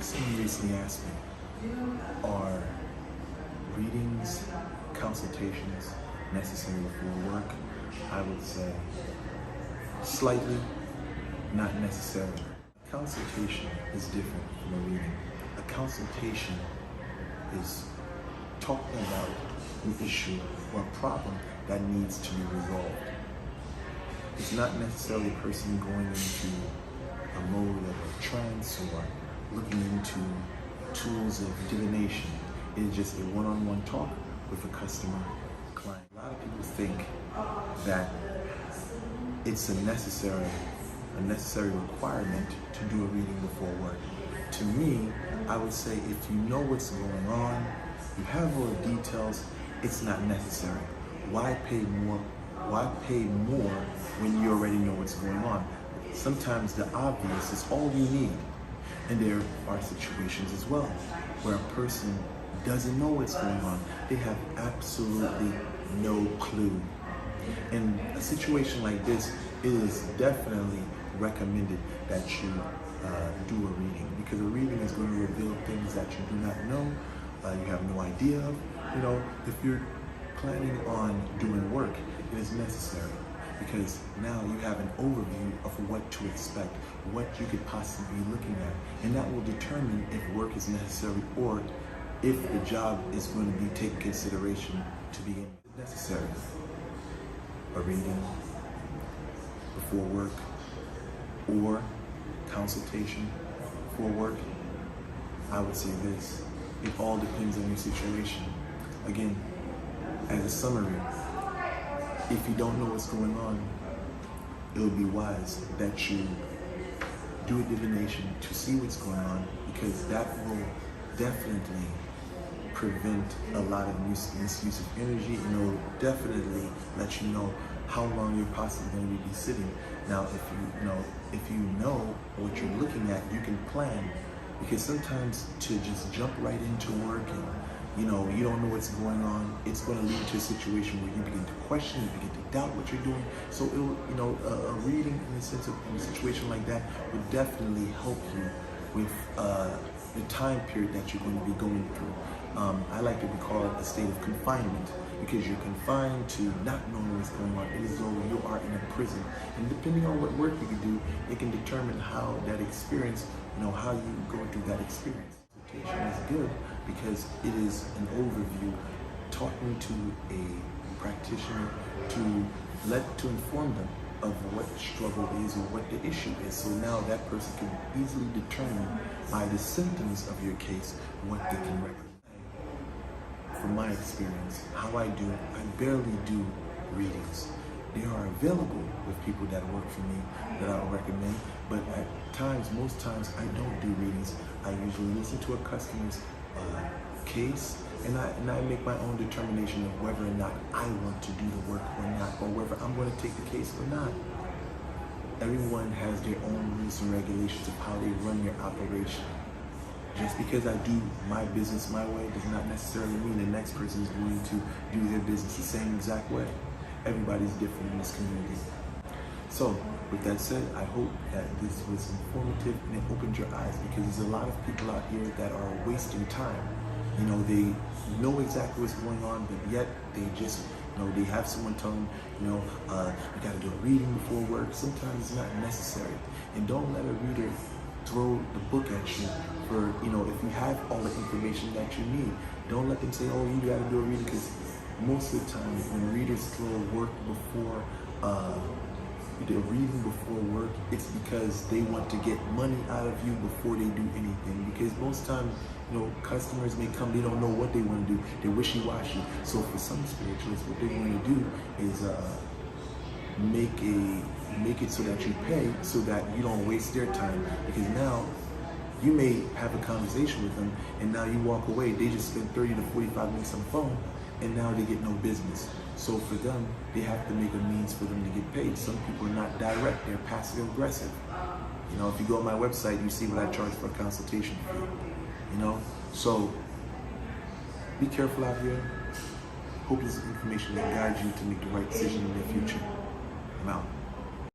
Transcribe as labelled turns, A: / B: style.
A: Someone recently asked me, are readings, consultations necessary for work? I would say slightly, not necessarily. A consultation is different from a reading. A consultation is talking about an issue or a problem that needs to be resolved. It's not necessarily a person going into a mode of a trance or looking into tools of divination. It's just a one-on-one talk with a customer client. A lot of people think that it's a necessary requirement to do a reading before work. To me, I would say if you know what's going on, you have all the details, it's not necessary. Why pay more? Why pay more when you already know what's going on? Sometimes the obvious is all you need. And there are situations as well where a person doesn't know what's going on. They have absolutely no clue. In a situation like this, it is definitely recommended that you do a reading, because a reading is going to reveal things that you do not know, you have no idea of. If you're planning on doing work, it is necessary, because now you have an overview of what to expect, what you could possibly be looking at, and that will determine if work is necessary or if the job is going to be taken consideration to be necessary. A reading before work or consultation for work, I would say this: it all depends on your situation. Again, as a summary, if you don't know what's going on, it would be wise that you do a divination to see what's going on, because that will definitely prevent a lot of misuse of energy, and it will definitely let you know how long you're possibly going to be sitting. Now, if you know what you're looking at, you can plan, because sometimes to just jump right into work and you don't know what's going on, it's going to lead to a situation where you begin to question, you begin to doubt what you're doing. So it will, a reading in a situation like that would definitely help you with the time period that you're going to be going through. I like to call it a state of confinement, because you're confined to not knowing what's going on. It is though you are in a prison, and depending on what work you can do, it can determine how that experience, how you go through that experience. Consultation is good because it is an overview, talking to a practitioner to inform them of what the struggle is or what the issue is. So now that person can easily determine by the symptoms of your case what they can recommend. From my experience, how I barely do readings. They are available with people that work for me that I would recommend, but at times, most times, I don't do readings. I usually listen to a customer's case, and I make my own determination of whether or not I want to do the work or not, or whether I'm going to take the case or not. Everyone has their own rules and regulations of how they run their operation. Just because I do my business my way does not necessarily mean the next person is going to do their business the same exact way. Everybody's different in this community. So, with that said, I hope that this was informative and it opened your eyes, because there's a lot of people out here that are wasting time. They know exactly what's going on, but yet they just, they have someone tell them, you got to do a reading before work. Sometimes it's not necessary. And don't let a reader throw the book at you for, if you have all the information that you need. Don't let them say, oh, you got to do a reading, because most of the time when readers throw work before, the reading before work, it's because they want to get money out of you before they do anything. Because most times, customers may come, they don't know what they want to do. They're wishy-washy. So for some spiritualists, what they want to do is make it so that you pay, so that you don't waste their time. Because now you may have a conversation with them, and now you walk away. They just spent 30 to 45 minutes on the phone, and now they get no business. So for them, they have to make a means for them to get paid. Some people are not direct, they're passive aggressive. If you go on my website, you see what I charge for a consultation fee. So be careful out here. Hope this information will guide you to make the right decision in the future. I'm out.